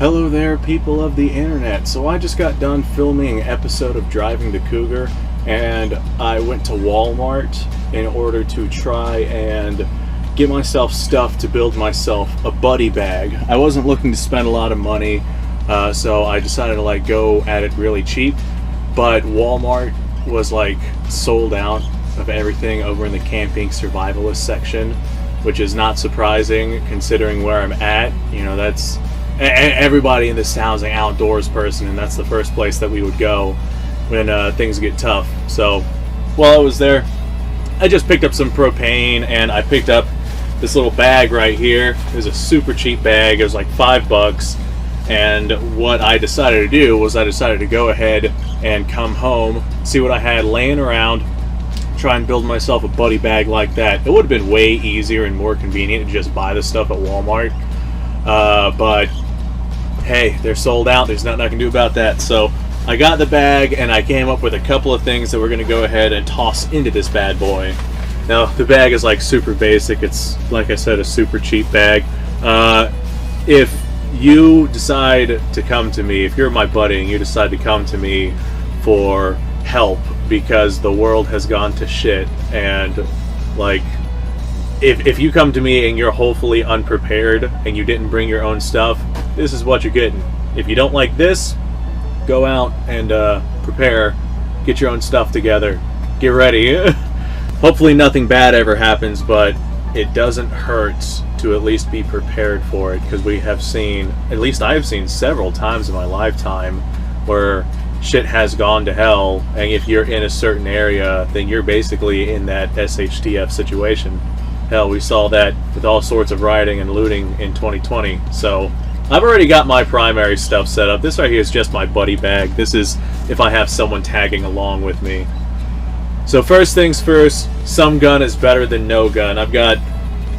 Hello there, people of the internet. So I just got done filming an episode of Driving the Cougar, and I went to Walmart in order to try and get myself stuff to build myself a buddy bag. I wasn't looking to spend a lot of money, so I decided to go at it really cheap, but Walmart was sold out of everything over in the camping survivalist section, which is not surprising considering where I'm at. You know, that's everybody in this town's an outdoors person, and that's the first place that we would go when things get tough. So while I was there, I just picked up some propane, and I picked up this little bag right here. It was a super cheap bag. It was like $5. And what I decided to do was I decided to go ahead and come home, see what I had laying around, try and build myself a buddy bag like that. It would have been way easier and more convenient to just buy the stuff at Walmart. But hey, they're sold out. There's nothing I can do about that. So I got the bag, and I came up with a couple of things that we're going to go ahead and toss into this bad boy. Now, the bag is super basic. It's, like I said, a super cheap bag. If you decide to come to me, if you're my buddy and you decide to come to me for help because the world has gone to shit, and if you come to me and you're hopefully unprepared and you didn't bring your own stuff, this is what you're getting. If you don't like this, go out and prepare, get your own stuff together, get ready. Hopefully nothing bad ever happens, but it doesn't hurt to at least be prepared for it, because we have seen, at least I have seen several times in my lifetime, where shit has gone to hell, and if you're in a certain area, then you're basically in that SHTF situation. Hell, we saw that with all sorts of rioting and looting in 2020. So I've already got my primary stuff set up. This right here is just my buddy bag. This is if I have someone tagging along with me. So first things first, some gun is better than no gun. I've got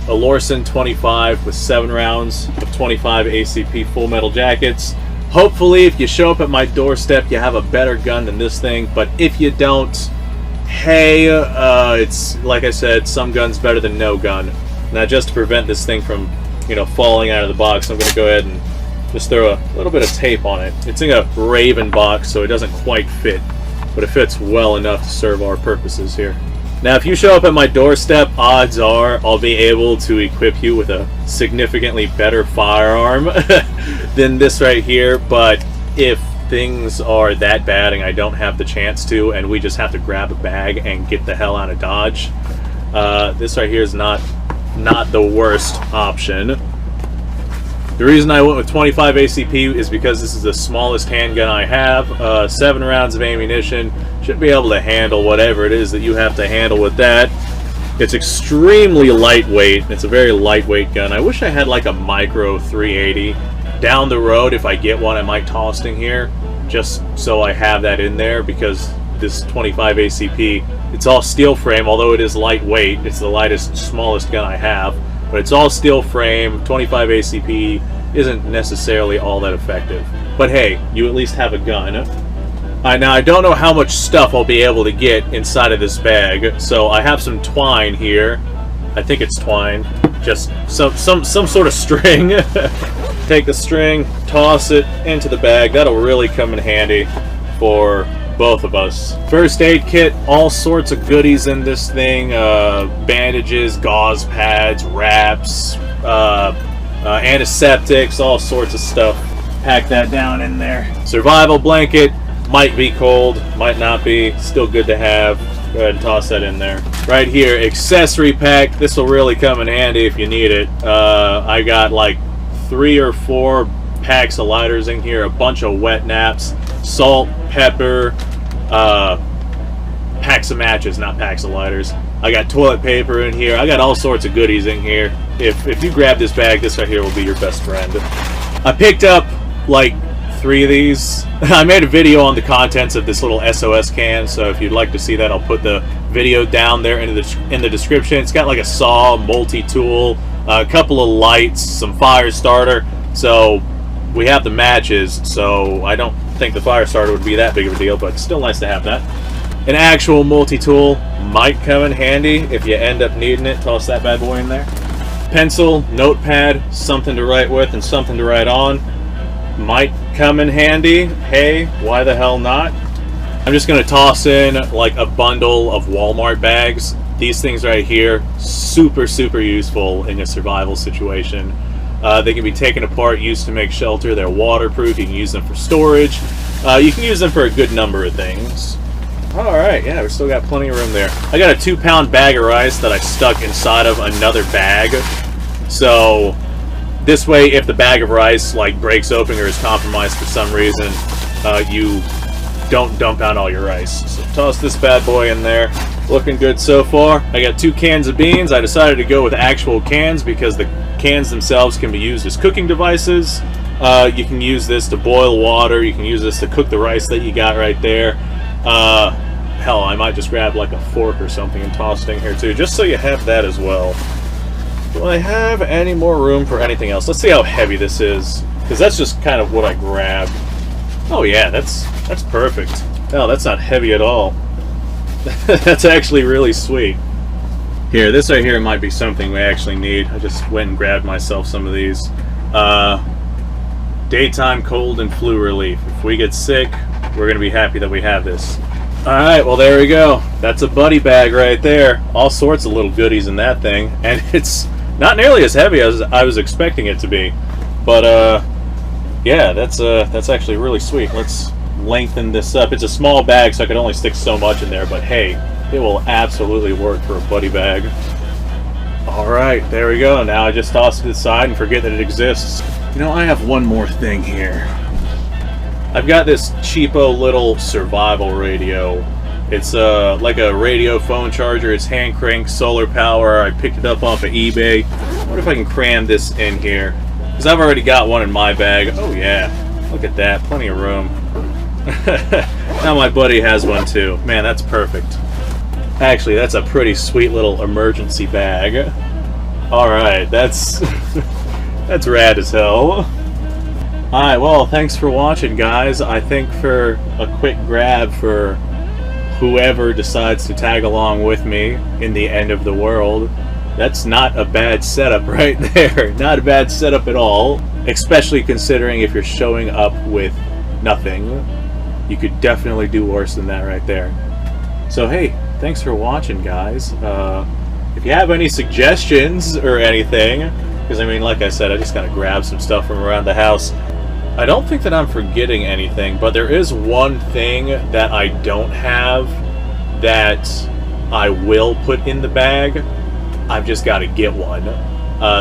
a Lorson 25 with 7 rounds of 25 ACP full metal jackets. Hopefully, if you show up at my doorstep, you have a better gun than this thing. But if you don't, hey, it's, like I said, some gun's better than no gun. Now, just to prevent this thing from, falling out of the box, I'm going to go ahead and just throw a little bit of tape on it. It's in a Raven box, so it doesn't quite fit, but it fits well enough to serve our purposes here. Now, if you show up at my doorstep, odds are I'll be able to equip you with a significantly better firearm than this right here. But if things are that bad and I don't have the chance to, and we just have to grab a bag and get the hell out of Dodge, this right here is not the worst option. The reason I went with 25 ACP is because this is the smallest handgun I have. 7 rounds of ammunition. Should be able to handle whatever it is that you have to handle with that. It's extremely lightweight. It's a very lightweight gun. I wish I had a micro 380. Down the road, if I get one, I might toss it in here, just so I have that in there, because this 25 ACP, it's all steel frame, although it is lightweight. It's the lightest, smallest gun I have. But it's all steel frame. 25 ACP isn't necessarily all that effective. But hey, you at least have a gun. Now, I don't know how much stuff I'll be able to get inside of this bag, so I have some twine here. I think it's twine. Just some sort of string. Take the string, toss it into the bag. That'll really come in handy for both of us. First aid kit, all sorts of goodies in this thing. Bandages, gauze pads, wraps, antiseptics, all sorts of stuff. Pack that down in there. Survival blanket, might be cold, might not be, still good to have. Go ahead and toss that in there. Right here, accessory pack. This will really come in handy if you need it. I got 3 or 4 packs of lighters in here, a bunch of wet naps, salt, pepper, packs of matches, not packs of lighters. I got toilet paper in here. I got all sorts of goodies in here. If you grab this bag, this right here will be your best friend. I picked up 3 of these. I made a video on the contents of this little SOS can, so if you'd like to see that, I'll put the video down there in the description. It's got a saw, multi-tool, a couple of lights, some fire starter. So we have the matches, so I don't think the fire starter would be that big of a deal, but still nice to have that. An actual multi-tool might come in handy if you end up needing it. Toss that bad boy in there. Pencil, notepad, something to write with and something to write on. might come in handy. Hey, why the hell not? I'm just going to toss in like a bundle of Walmart bags. These things right here, super useful in a survival situation. They can be taken apart, used to make shelter. They're waterproof. You can use them for storage. You can use them for a good number of things. Alright, yeah, we still got plenty of room there. I got a 2-pound bag of rice that I stuck inside of another bag. So this way, if the bag of rice like breaks open or is compromised for some reason, you don't dump out all your rice. So toss this bad boy in there. Looking good so far. I got 2 cans of beans. I decided to go with actual cans because the cans themselves can be used as cooking devices. You can use this to boil water. You can use this to cook the rice that you got right there. Hell, I might just grab like a fork or something and toss it in here too, just so you have that as well. Do I have any more room for anything else? Let's see how heavy this is, because that's just kind of what I grabbed. Oh yeah, that's perfect. No, that's not heavy at all. That's actually really sweet. Here, this right here might be something we actually need. I just went and grabbed myself some of these. Daytime cold and flu relief. If we get sick, we're going to be happy that we have this. Alright, well there we go. That's a buddy bag right there. All sorts of little goodies in that thing. And it's not nearly as heavy as I was expecting it to be. But, yeah, that's actually really sweet. Let's lengthen this up. It's a small bag, so I could only stick so much in there. But hey, it will absolutely work for a buddy bag. Alright, there we go. Now I just toss it to the side and forget that it exists. You know, I have one more thing here. I've got this cheapo little survival radio. It's like a radio phone charger. It's hand cranked, solar power. I picked it up off of eBay. I wonder if I can cram this in here, because I've already got one in my bag. Oh yeah, look at that, plenty of room. Now my buddy has one too. Man, that's perfect. Actually, that's a pretty sweet little emergency bag. Alright, that's that's rad as hell. Alright, well, thanks for watching, guys. I think for a quick grab for whoever decides to tag along with me in the end of the world, that's not a bad setup right there. Not a bad setup at all. Especially considering if you're showing up with nothing. You could definitely do worse than that right there. So hey, thanks for watching, guys. If you have any suggestions or anything, because I mean, like I said, I just gotta grab some stuff from around the house. I don't think that I'm forgetting anything, but there is one thing that I don't have that I will put in the bag. I've just got to get one.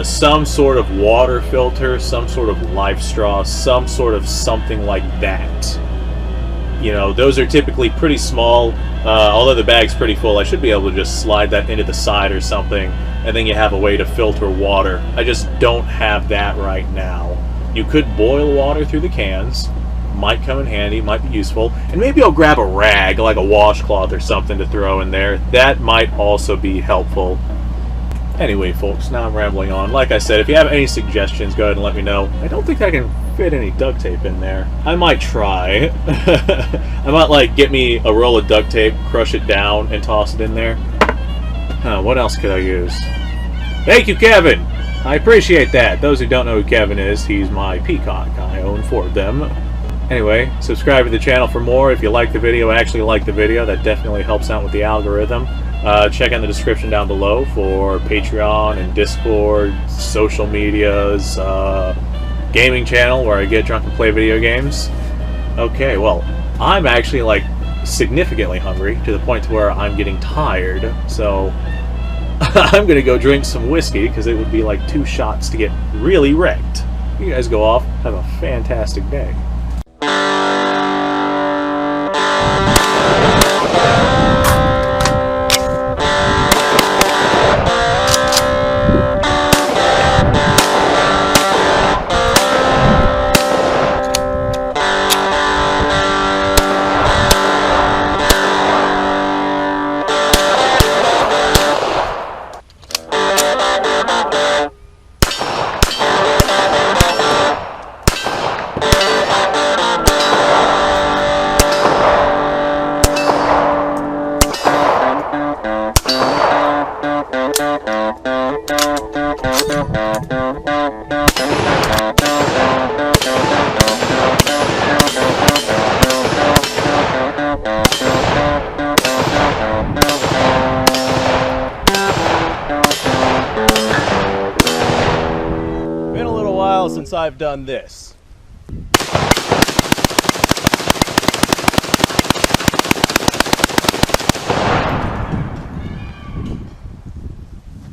Some sort of water filter, some sort of life straw, some sort of something like that. You know, those are typically pretty small. Although the bag's pretty full, I should be able to just slide that into the side or something, and then you have a way to filter water. I just don't have that right now. You could boil water through the cans. Might come in handy, might be useful. And maybe I'll grab a rag, like a washcloth or something to throw in there. That might also be helpful. Anyway, folks, now I'm rambling on. Like I said, if you have any suggestions, go ahead and let me know. I don't think I can fit any duct tape in there. I might try. I might, like, get me a roll of duct tape, crush it down, and toss it in there. What else could I use? Thank you, Kevin! I appreciate that. Those who don't know who Kevin is, he's my peacock. I own 4 of them. Anyway, subscribe to the channel for more. If you like the video, actually like the video, that definitely helps out with the algorithm. Check out the description down below for Patreon and Discord, social medias, gaming channel where I get drunk and play video games. Okay, well, I'm actually like significantly hungry to the point to where I'm getting tired, so I'm gonna go drink some whiskey because it would be like 2 shots to get really wrecked. You guys go off, have a fantastic day. while since I've done this.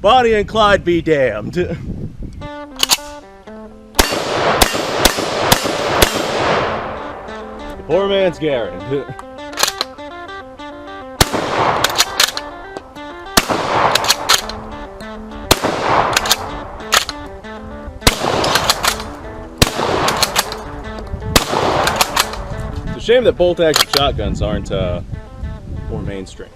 Bonnie and Clyde be damned. Poor man's Garrett. It's a shame that bolt-action shotguns aren't more mainstream.